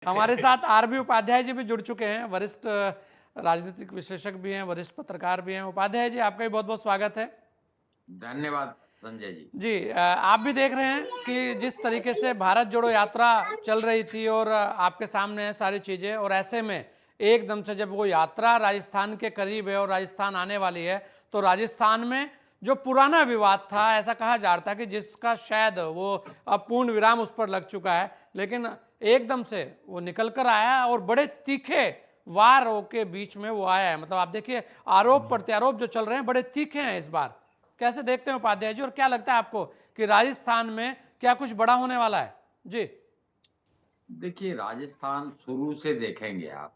हमारे साथ आरबी उपाध्याय जी भी जुड़ चुके हैं, वरिष्ठ राजनीतिक विश्लेषक भी हैं, वरिष्ठ पत्रकार भी हैं। उपाध्याय जी, आपका भी बहुत-बहुत स्वागत है। धन्यवाद संजय जी। जी, आप भी देख रहे हैं कि जिस तरीके से भारत जोड़ो यात्रा चल रही थी और आपके सामने है सारी चीज़ें, और ऐसे में एकदम से जब वो यात्रा राजस्थान के करीब है और राजस्थान आने वाली है, तो राजस्थान में जो पुराना विवाद था, ऐसा कहा जा रहा था कि जिसका शायद वो अब पूर्ण विराम उस पर लग चुका है, लेकिन एकदम से वो निकल कर आया और बड़े तीखे वारों के बीच में वो आया है। मतलब आप देखिए, आरोप प्रत्यारोप जो चल रहे हैं बड़े तीखे हैं इस बार। कैसे देखते हैं उपाध्याय जी, और क्या लगता है आपको कि राजस्थान में क्या कुछ बड़ा होने वाला है? जी। देखिए, राजस्थान शुरू से देखेंगे आप,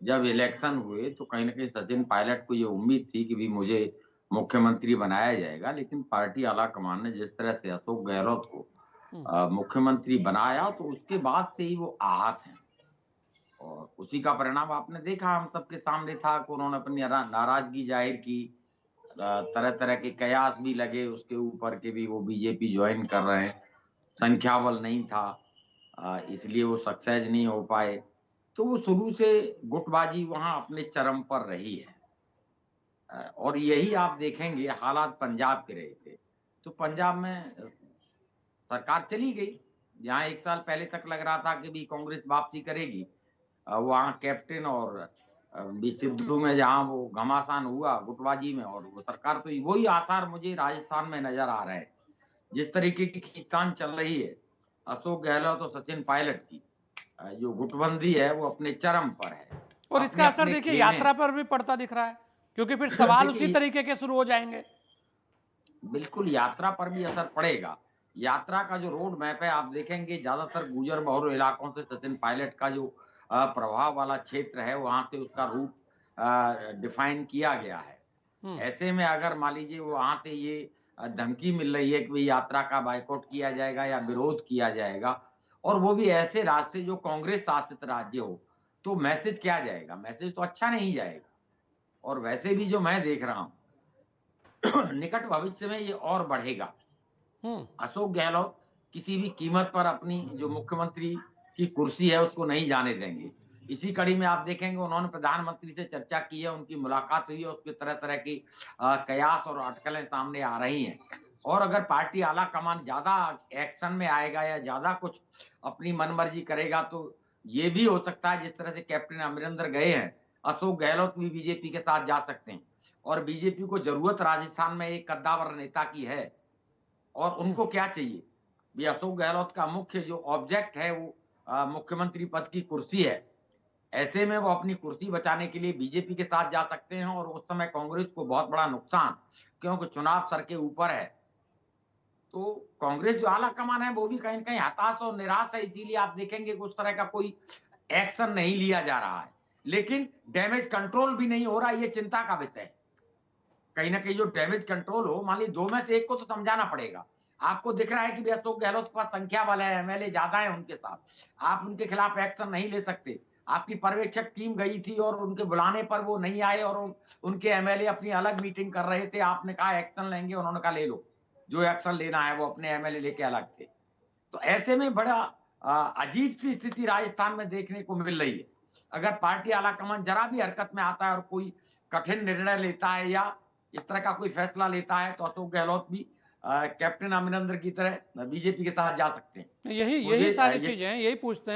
जब इलेक्शन हुए तो कहीं न कहीं सचिन पायलट को ये उम्मीद थी कि मुझे मुख्यमंत्री बनाया जाएगा, लेकिन पार्टी आलाकमान ने जिस तरह से अशोक गहलोत को हम्म। मुख्यमंत्री बनाया, तो उसके बाद से ही वो आहत हैं। और उसी का परिणाम आपने देखा, हम सबके सामने था कि उन्होंने अपनी नाराज़गी ज़ाहिर की। तरह-तरह के कयास भी लगे उसके ऊपर कि भी वो बीजेपी जॉइन कर रहे हैं। संख्या बल नहीं था, इसलिए वो सक्सेस नहीं हो पाए। तो वो शुरू से गुटबाजी वहाँ अपने चरम पर रही है। और यही आप देखेंगे, हालात पंजाब के रहे थे। तो पंजाब में सरकार चली गई। जहाँ 1 साल पहले तक लग रहा था कि भी कांग्रेस वापसी करेगी। वहाँ कैप्टन और बी सिद्धू में जहाँ वो घमासान हुआ गुटबाजी में, और वो सरकार, तो वही आसार मुझे राजस्थान में नज़र आ रहे हैं। जिस तरीके की खींचतान चल रही है, अशोक गहलोत और सचिन पायलट की, जो गुटबंदी है वो अपने चरम पर है। और इसका असर अपने-अपने देखिए खेमे यात्रा पर भी पड़ता दिख रहा है, क्योंकि फिर सवाल उसी देखिए, तरीके के शुरू हो जाएंगे। बिल्कुल यात्रा पर भी असर पड़ेगा। यात्रा का जो रोड मैप है आप देखेंगे, ज़्यादातर गुजर-बहुर इलाकों से सचिन पायलट का जो प्रभाव वाला क्षेत्र है, वहाँ से उसका रूट डिफाइन किया गया है। हम्म। ऐसे में अगर मान लीजिए वहाँ से ये धमकी मिल रही है कि भई यात्रा का बायकॉट किया जाएगा या विरोध किया जाएगा, और वो भी ऐसे राज्य से जो कांग्रेस शासित राज्य हो, तो मैसेज क्या जाएगा? मैसेज तो अच्छा नहीं जाएगा। और वैसे भी जो मैं देख रहा हूँ, निकट भविष्य में ये और बढ़ेगा। हम्म। अशोक गहलोत किसी भी कीमत पर अपनी जो मुख्यमंत्री की कुर्सी है उसको नहीं जाने देंगे। इसी कड़ी में आप देखेंगे, उन्होंने प्रधानमंत्री से चर्चा की है, उनकी मुलाकात हुई है, उसपे तरह-तरह की कयास और अटकलें सामने आ रही हैं। और अगर पार्टी आला कमान ज़्यादा एक्शन में आएगा या ज़्यादा कुछ अपनी मनमर्जी करेगा, तो ये भी हो सकता है जिस तरह से कैप्टन अमरिंदर गए हैं, अशोक गहलोत भी बीजेपी के साथ जा सकते हैं। और बीजेपी को ज़रूरत राजस्थान में एक कद्दावर नेता की है। और हम्म। उनको क्या चाहिए? ये अशोक गहलोत का मुख्य जो ऑब्जेक्ट है वो मुख्यमंत्री पद की कुर्सी है। ऐसे में वो अपनी कुर्सी बचाने के लिए बीजेपी के साथ जा सकते हैं, और उस समय कांग्रेस को बहुत बड़ा नुकसान, क्योंकि चुनाव सर के ऊपर है। तो कांग्रेस जो आला कमान है वो भी कहीं न कहीं हताश और निराश है, इसीलिए आप देखेंगे कि उस तरह का कोई एक्शन नहीं लिया जा रहा है। लेकिन डैमेज कंट्रोल भी नहीं हो रहा, ये चिंता का विषय है। कहीं न कहीं जो डैमेज कंट्रोल हो, मान लीजिए 2 में से 1 को तो समझाना पड़ेगा। आपको दिख रहा है कि भई अशोक गहलोत के पास संख्या बल है, एमएलए ज़्यादा है उनके साथ। आप उनके खिलाफ एक्शन नहीं ले सकते। आपकी पर्यवेक्षक टीम गई थी और उनके बुलाने पर वो नहीं आए, और उनके एमएलए अपनी अलग मीटिंग कर रहे थे। आपने कहा एक्शन लेंगे, उन्होंने कहा ले लो। जो एक्शन लेना है वो अपने एमएलए लेके अलग थे। तो ऐसे में बड़ा अजीब-सी स्थिति राजस्थान में देखने को मिल रही है। अगर पार्टी आलाकमान ज़रा भी हरकत में आता है और कोई कठिन निर्णय लेता है या इस तरह का कोई फैसला लेता है, तो अशोक गहलोत भी कैप्टन अमरिंदर की तरह बीजेपी के साथ जा सकते हैं। यही यही मुझे सारी ये चीजें हैं, यही पूछते हैं।